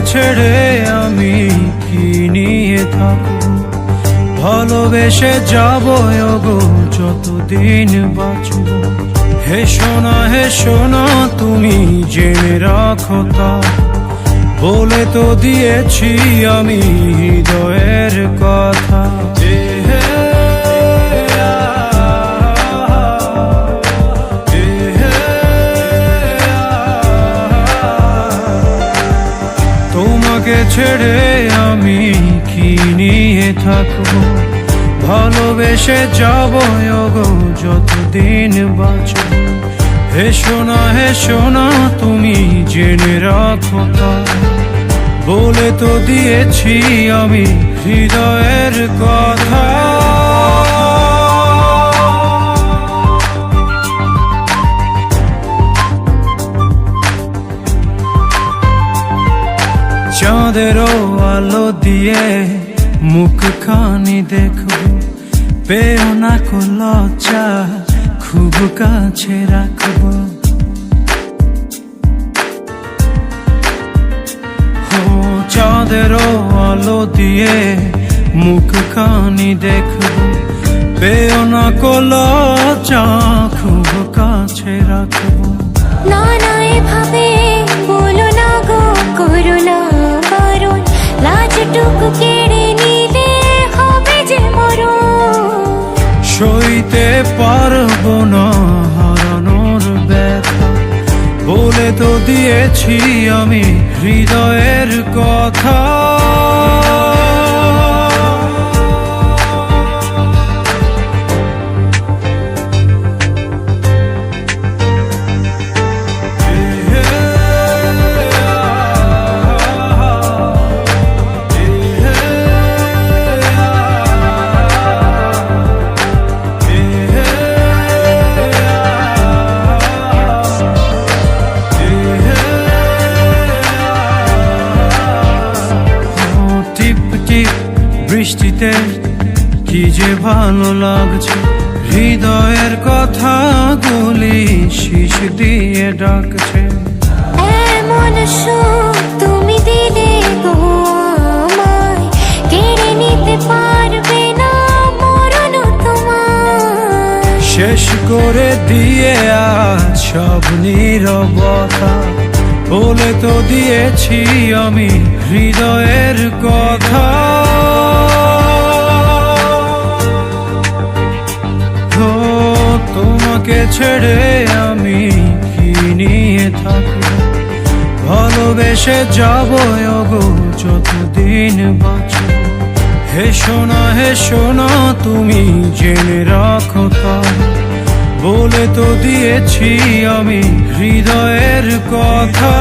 ছেড়ে আমি কি নিয়ে থাকব, ভালোবেসে যাবো গো যতদিন বাঁচব। হে সোনা তুমি জেনে রাখো তা, বলে তো দিয়েছি আমি হৃদয়ের কথা। তোমাকে ছেড়ে আমি কি নিয়ে থাকবো, ভালোবেসে যাবো গো যতদিন বাঁচব। হে সোনা তুমি জেনে রাখো তা, বলে তো দিয়েছি আমি হৃদয়ের কথা। চাঁদেরও আলো দিয়ে মুখখানি দেখবো, পেও না কো লজ্জা খুব কাছে রাখবো। চাঁদেরও আলো দিয়ে মুখখানি দেখবো, পেও না কো লজ্জা খুব কাছে রাখবো। না না এভাবে বলো না গো, করো না বারণ, লাজটুকু কেড়ে নিলে হবে যে মরণ। সইতে পারবো না হারানোর ব্যথা, বলে তো দিয়েছি আমি হৃদয়ের কথা। বৃষ্টিতে কি যে ভালো লাগছে, হৃদয়ের কথাগুলি শিশ দিয়ে ডাকছে। এমন সুখ তুমি দিলে গো আমায়, কেড়ে নিতে পারবে না মরণ তোমার। শেষ করে দিয়ে আজ সব নীরবতা, বলে তো দিয়েছি আমি হৃদয়ের কথা। তোমাকে ছেড়ে আমি কি নিয়ে থাকবো, ভালোবেসে যাবো গো যতদিন বাঁচব। হে সোনা তুমি জেনে রাখো তা, বলে তো দিয়েছি আমি হৃদয়ের কথা।